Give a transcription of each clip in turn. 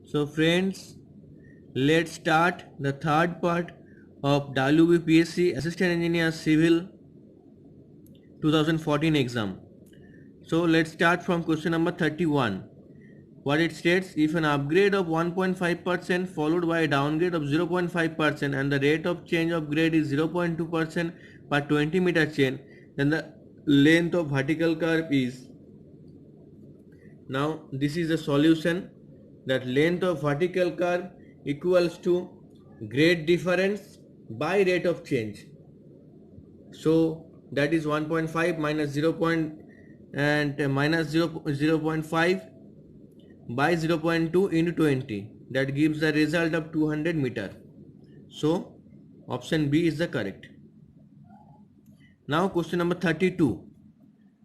So friends, let's start the third part of WBPSC Assistant Engineer Civil 2014 exam. So let's start from question number 31. What it states, if an upgrade of 1.5% followed by a downgrade of 0.5% and the rate of change of grade is 0.2% per 20 meter chain, then the length of vertical curve is. Now this is the solution, that length of vertical curve equals to grade difference by rate of change. So that is 1.5 minus 0. And minus 0.5 by 0.2 into 20, that gives the result of 200 meter. So option B is the correct. Now question number 32,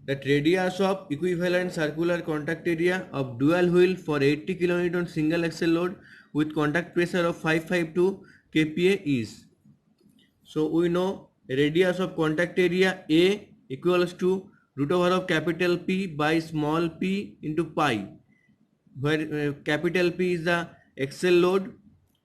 that radius of equivalent circular contact area of dual wheel for 80 kN single axle load with contact pressure of 552 kPa is. So we know radius of contact area A equals to root over of capital P by small p into pi, where capital P is the axle load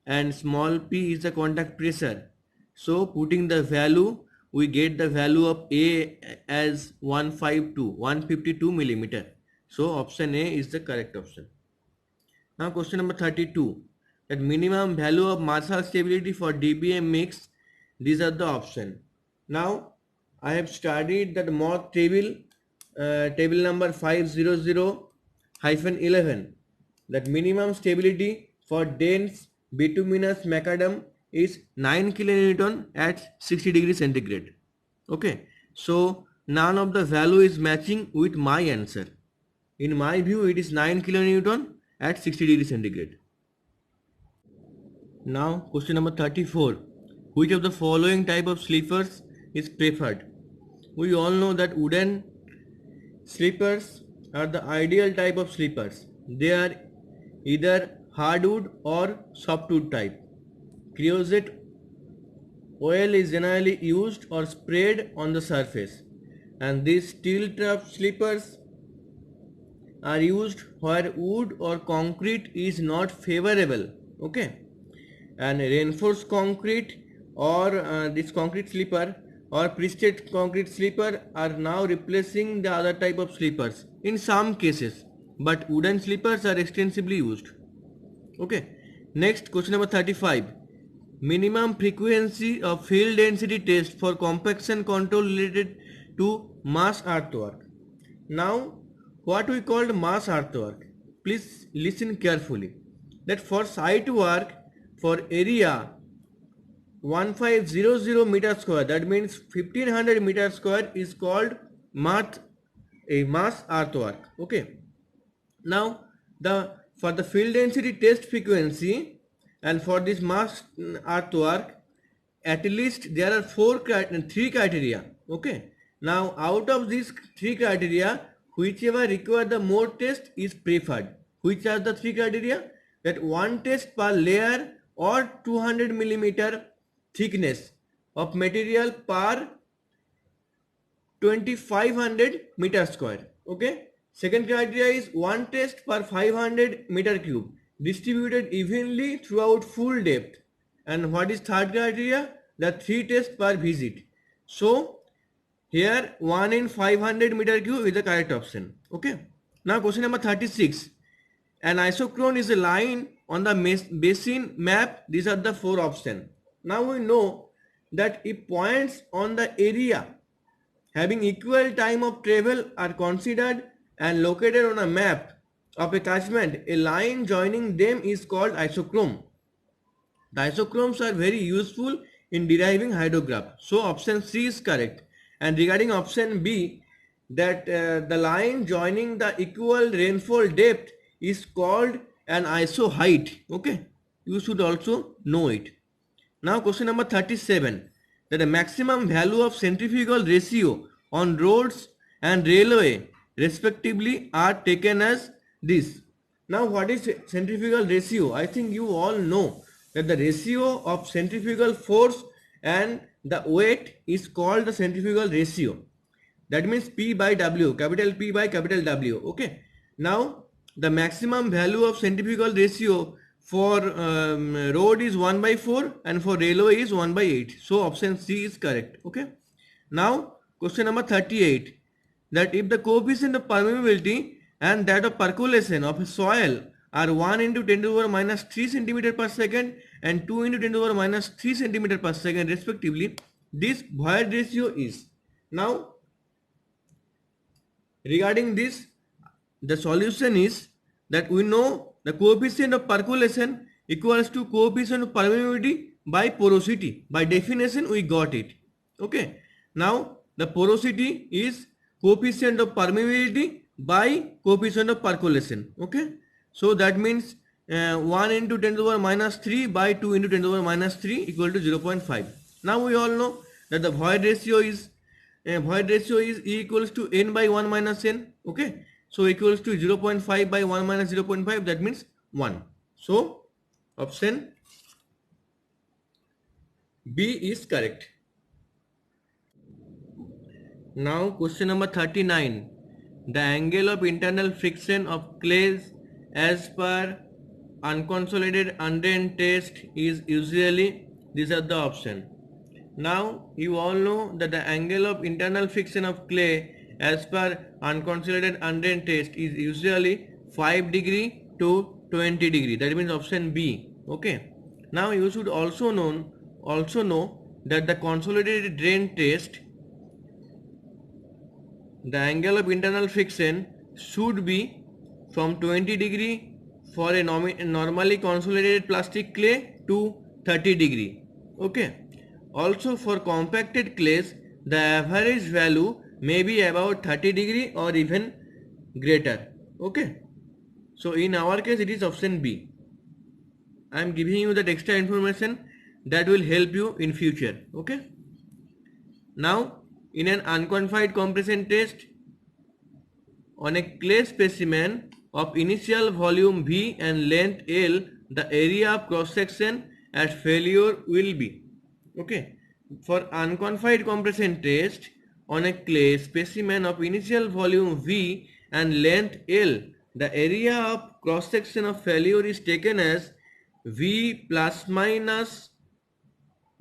and small p is the contact pressure. So putting the value, we get the value of A as 152 millimeter. So option A is the correct option. Now question number 32, that minimum value of Marshall stability for DBM mix, these are the option. Now I have studied that mock table, table number 500-11, that minimum stability for dense bituminous macadam is 9 kilonewton at 60 degrees centigrade. Okay, so none of the value is matching with my answer. In my view, it is 9 kilonewton at 60 degrees centigrade. Now question number 34, which of the following type of sleepers is preferred? We all know that wooden sleepers are the ideal type of sleepers. They are either hardwood or softwood type. Creosote oil is generally used or sprayed on the surface, and these steel trap sleepers are used where wood or concrete is not favorable. Okay, and reinforced concrete or this concrete sleeper or pre-staged concrete sleeper are now replacing the other type of sleepers in some cases, but wooden sleepers are extensively used. Okay, next question number 35, minimum frequency of field density test for compaction control related to mass earthwork. Now what we called mass earthwork, please listen carefully, that for site work for area 1500 meter square, that means 1500 meter square, is called mass earthwork. Okay, now the for the field density test frequency and for this mass earthwork, at least there are three criteria. Okay, now out of these three criteria, whichever require the more test is preferred. Which are the three criteria? That one test per layer or 200 millimeter thickness of material per 2500 meter square. Okay, second criteria is one test per 500 meter cube distributed evenly throughout full depth. And what is third criteria? The three tests per visit. So here 1 in 500 meter cube is the correct option. Okay, now question number 36, an isochrone is a line on the basin map. These are the four options. Now we know that if points on the area having equal time of travel are considered and located on a map of a catchment, a line joining them is called isochrone. The isochrones are very useful in deriving hydrograph. So option C is correct. And regarding option B, that the line joining the equal rainfall depth is called an iso height. Okay, you should also know it. Now question number 37, that the maximum value of centrifugal ratio on roads and railway respectively are taken as this. Now what is centrifugal ratio? I think you all know that the ratio of centrifugal force and the weight is called the centrifugal ratio. That means P by W, capital P by capital W. Okay. Now the maximum value of centrifugal ratio for road is 1 by 4 and for railway is 1 by 8. So option C is correct. Okay. Now question number 38, that if the coefficient of permeability and that of percolation of soil are 1 into 10 to the power minus 3 centimeter per second and 2 into 10 to the power minus 3 centimeter per second respectively, this void ratio is. Now regarding this, the solution is that we know the coefficient of percolation equals to coefficient of permeability by porosity. By definition we got it. Okay. Now the porosity is coefficient of permeability by coefficient of percolation. Okay. So that means 1 into 10 to the power minus 3 by 2 into 10 to the power minus 3 equal to 0.5. Now we all know that the void ratio is E equals to n by 1 minus n. Okay. So equals to 0.5 by 1 minus 0.5, that means 1. So option B is correct. Now question number 39. The angle of internal friction of clays as per unconsolidated undrained test is usually, these are the option. Now you all know that the angle of internal friction of clay as per unconsolidated undrained test is usually 5 degree to 20 degree. That means option B. Okay. Now you should also know that the consolidated drain test, the angle of internal friction should be from 20 degree for a normally consolidated plastic clay to 30 degree. Okay. Also for compacted clays, the average value may be about 30 degree or even greater. Okay. So in our case it is option B. I am giving you that extra information that will help you in future. Okay. Now in an unconfined compression test on a clay specimen of initial volume V and length L, the area of cross section at failure will be. Okay. For unconfined compression test on a clay specimen of initial volume V and length L, the area of cross section of failure is taken as V plus minus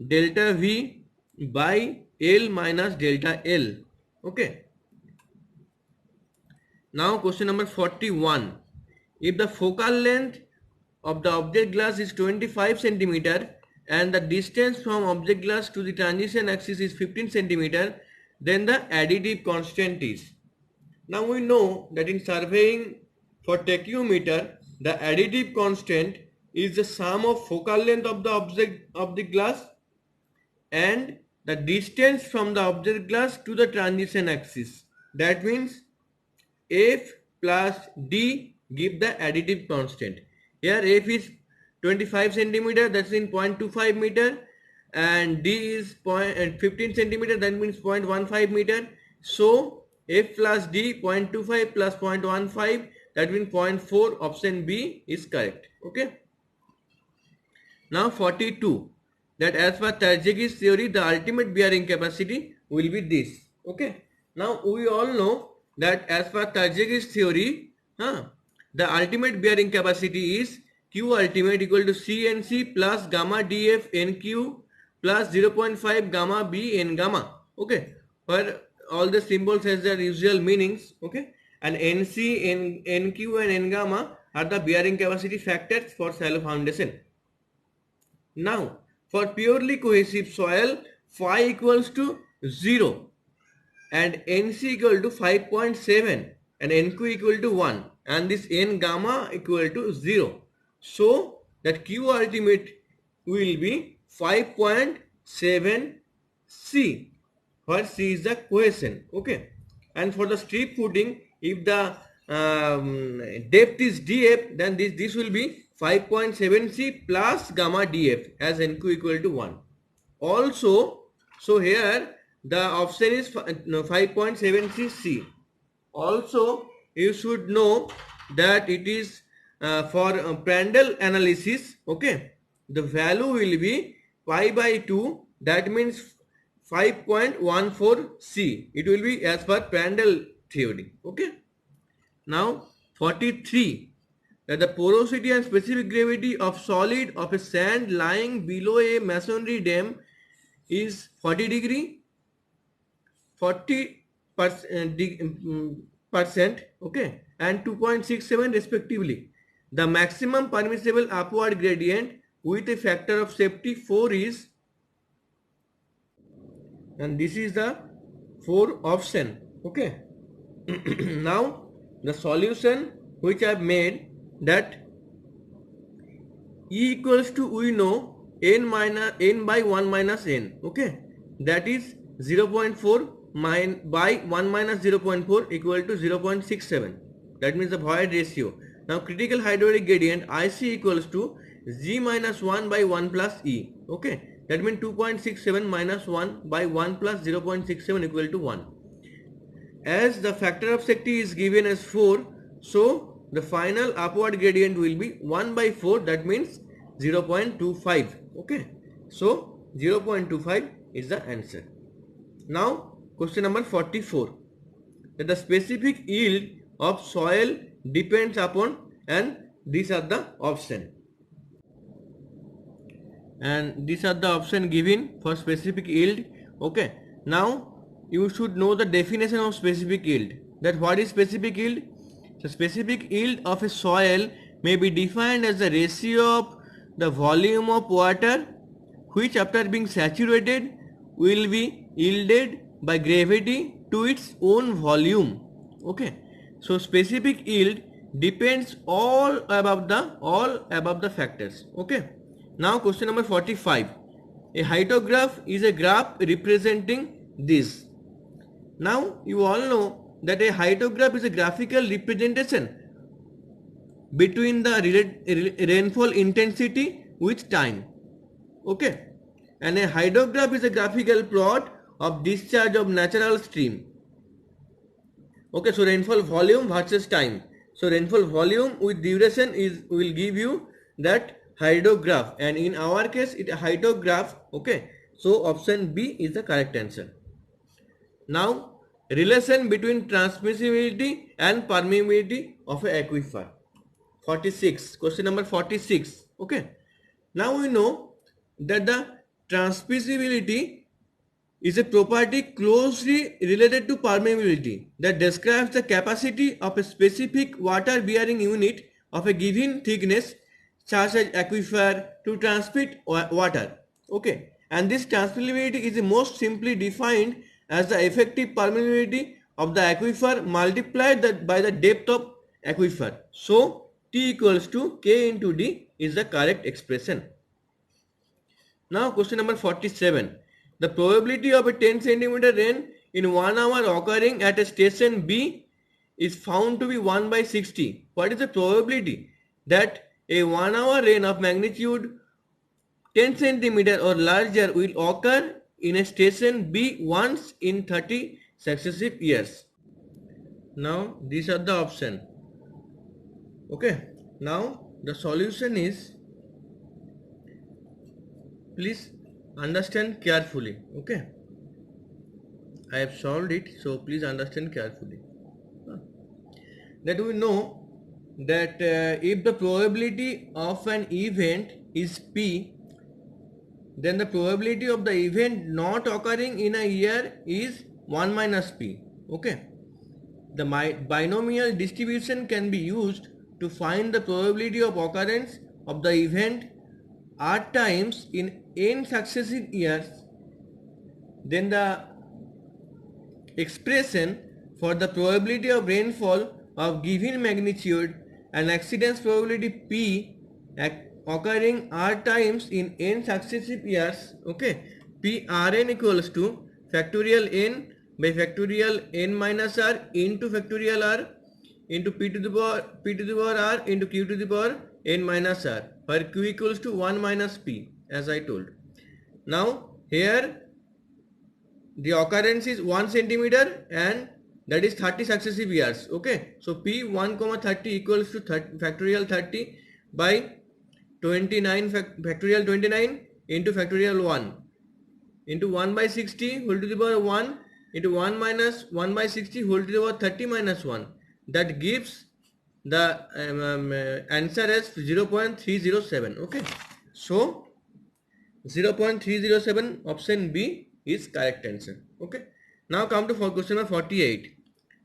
delta V by L minus delta L. Okay. Now question number 41. If the focal length of the object glass is 25 centimeter and the distance from object glass to the transition axis is 15 centimeter, then the additive constant is. Now we know that in surveying for tachyometer, the additive constant is the sum of focal length of the object of the glass and the distance from the object glass to the transition axis. That means F plus D give the additive constant. Here F is 25 centimeter, that's in 0.25 meter, and D is 15 centimeter, that means 0.15 meter. So F plus D 0.25 plus 0.15, that means 0.4. Option B is correct. Okay. Now 42, that as per Tarjagi's theory, the ultimate bearing capacity will be this. Okay. Now we all know that as per Tarjagi's theory, the ultimate bearing capacity is Q ultimate equal to CNC plus gamma DF NQ plus 0.5 gamma B N gamma. Okay. For all the symbols has their usual meanings. Okay. And NC, NQ and N gamma are the bearing capacity factors for shallow foundation. Now for purely cohesive soil, phi equals to 0 and NC equal to 5.7 and NQ equal to 1 and this N gamma equal to 0. So that Q ultimate will be 5.7 C, where C is the cohesion. Okay. And for the strip footing, if the depth is DF, then this will be 5.7 C plus gamma DF as NQ equal to 1. Also, so here the option is 5.7 C. Also, you should know that it is for Prandtl analysis. Okay, the value will be pi by 2. That means 5.14 C. It will be as per Prandtl theory. Okay. Now 43. that the porosity and specific gravity of solid of a sand lying below a masonry dam is 40 degree, 40 percent, okay, and 2.67 respectively. The maximum permissible upward gradient with a factor of safety 4 is, and this is the 4 option, okay. Now the solution which I have made, that E equals to, we know, n by 1 minus n, okay, that is 0.4 by 1 minus 0.4 equal to 0.67. That means the void ratio. Now critical hydraulic gradient IC equals to G minus 1 by 1 plus E, okay, that means 2.67 minus 1 by 1 plus 0.67 equal to 1. As the factor of safety is given as 4, so the final upward gradient will be 1 by 4, that means 0.25, okay. So 0.25 is the answer. Now question number 44, that the specific yield of soil depends upon, and these are the option, and these are the option given for specific yield, okay. Now you should know the definition of specific yield, that what is specific yield. The specific yield of a soil may be defined as the ratio of the volume of water which after being saturated will be yielded by gravity to its own volume, okay. So specific yield depends all above the factors, okay. Now question number 45, a hydrograph is a graph representing this. Now you all know that a hydrograph is a graphical representation between the rainfall intensity with time, okay, and a hydrograph is a graphical plot of discharge of natural stream, okay. So rainfall volume versus time. So rainfall volume with duration will give you that hydrograph, and in our case it a hydrograph, okay. So option B is the correct answer. Now relation between transmissibility and permeability of an aquifer. 46, question number 46, okay. Now we know that the transmissibility is a property closely related to permeability that describes the capacity of a specific water bearing unit of a given thickness such as aquifer to transmit water, okay. And this transmissibility is most simply defined as the effective permeability of the aquifer multiplied by the depth of aquifer. So T equals to K into D is the correct expression. Now question number 47. The probability of a 10 centimeter rain in 1 hour occurring at a station B is found to be 1 by 60. What is the probability that a 1 hour rain of magnitude 10 centimeter or larger will occur in a station B once in 30 successive years? Now these are the option, okay. Now the solution is, please understand carefully, okay. I have solved it, so please understand carefully. That we know that if the probability of an event is P, then the probability of the event not occurring in a year is 1 minus P, okay. The binomial distribution can be used to find the probability of occurrence of the event r times in n successive years. Then the expression for the probability of rainfall of given magnitude and accidents probability P occurring r times in n successive years, okay. P Rn equals to factorial n by factorial n minus r into factorial r into p to the power r into q to the power n minus r, where q equals to 1 minus p, as I told. Now here the occurrence is 1 centimeter and that is 30 successive years, okay. So p 1 comma 30 equals to factorial 30 by 29 factorial 29 into factorial 1 into 1 by 60 whole to the power 1 into 1 minus 1 by 60 whole to the power 30 minus 1, that gives the answer is 0.307. Okay, so 0.307 option B is correct answer. Okay, now come to for question number 48.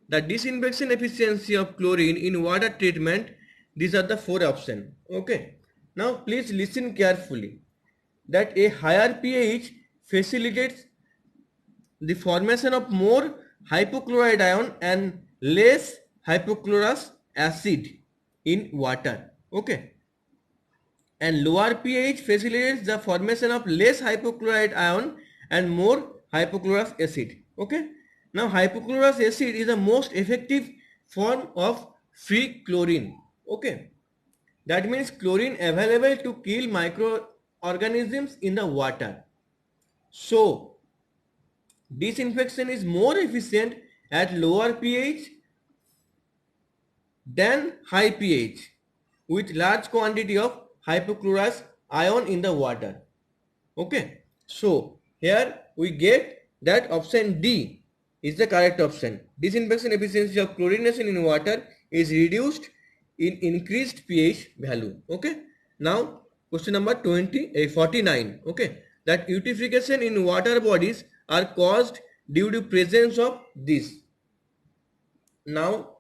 The disinfection efficiency of chlorine in water treatment. These are the four options. Okay, now please listen carefully. That a higher pH facilitates the formation of more hypochlorite ion and less hypochlorous acid in water. Okay, and lower pH facilitates the formation of less hypochlorite ion and more hypochlorous acid. Okay, now hypochlorous acid is the most effective form of free chlorine. Okay, that means chlorine available to kill microorganisms in the water. So disinfection is more efficient at lower pH than high pH with large quantity of hypochlorous ion in the water. Okay, so here we get that option D is the correct option. Disinfection efficiency of chlorination in water is reduced in increased pH value. Okay, now question number 49. Okay, that eutrophication in water bodies are caused due to presence of this. Now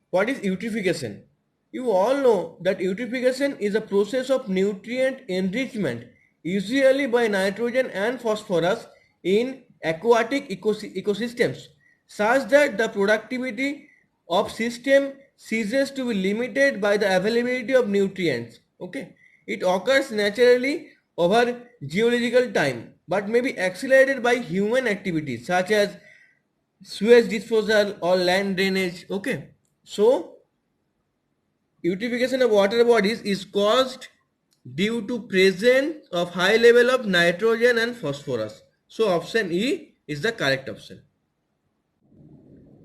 what is eutrophication? You all know that eutrophication is a process of nutrient enrichment, usually by nitrogen and phosphorus in aquatic ecosystems, such that the productivity of system ceases to be limited by the availability of nutrients. Okay, it occurs naturally over geological time, but may be accelerated by human activities such as sewage disposal or land drainage. Okay, so eutrophication of water bodies is caused due to presence of high level of nitrogen and phosphorus. So option E is the correct option.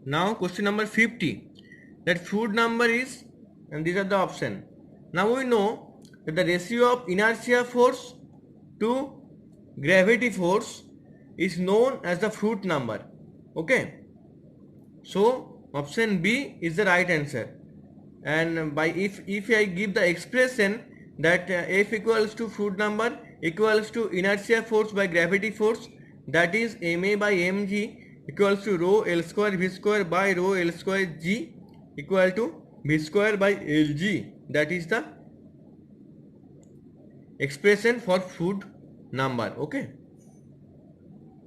Now question number 50. That food number is, and these are the option. Now we know that the ratio of inertia force to gravity force is known as the fruit number. Okay, so option B is the right answer. And by if I give the expression that F equals to fruit number equals to inertia force by gravity force, that is ma by mg equals to rho L square v square by rho L square g equal to v square by lg. That is the expression for food number. Okay,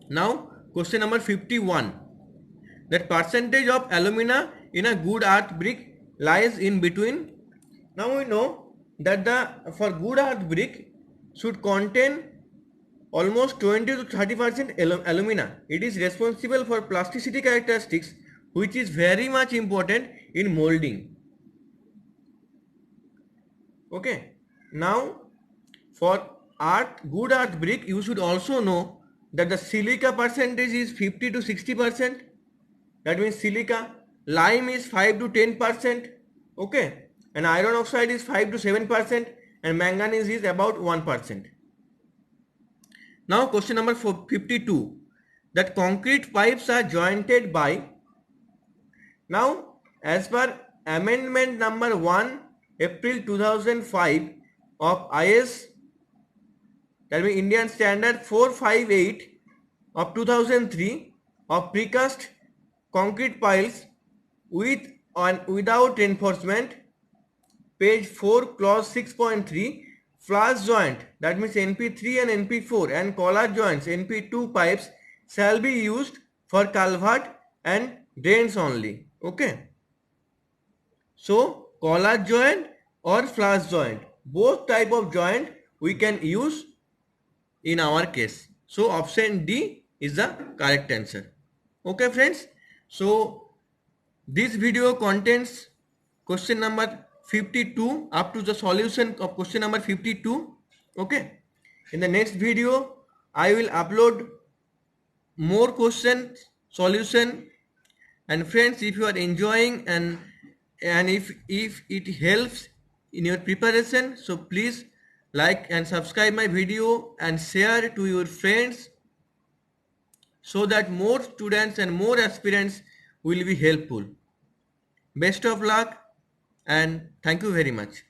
now question number 51. That percentage of alumina in a good earth brick lies in between. Now we know that the for good earth brick should contain almost 20 to 30% alumina. It is responsible for plasticity characteristics, which is very much important in molding. Okay, now for good earth brick, you should also know that the silica percentage is 50 to 60%. That means silica. Lime is 5 to 10%. Okay, and iron oxide is 5 to 7%, and manganese is about 1%. Now question number 52. That concrete pipes are jointed by. Now as per amendment number 1 April 2005 of IS, that means Indian Standard 458 of 2003 of precast concrete piles with and without reinforcement, page 4 clause 6.3, flush joint, that means NP3 and NP4, and collar joints NP2 pipes shall be used for culvert and drains only. Okay, so collar joint or flush joint, both type of joint we can use in our case. So option D is the correct answer. Okay friends, so this video contains question number 52 up to the solution of question number 52. Okay, in the next video I will upload more questions solution. And friends, if you are enjoying and if it helps in your preparation, so please like and subscribe my video and share to your friends, so that more students and more aspirants will be helpful. Best of luck. and thank you very much.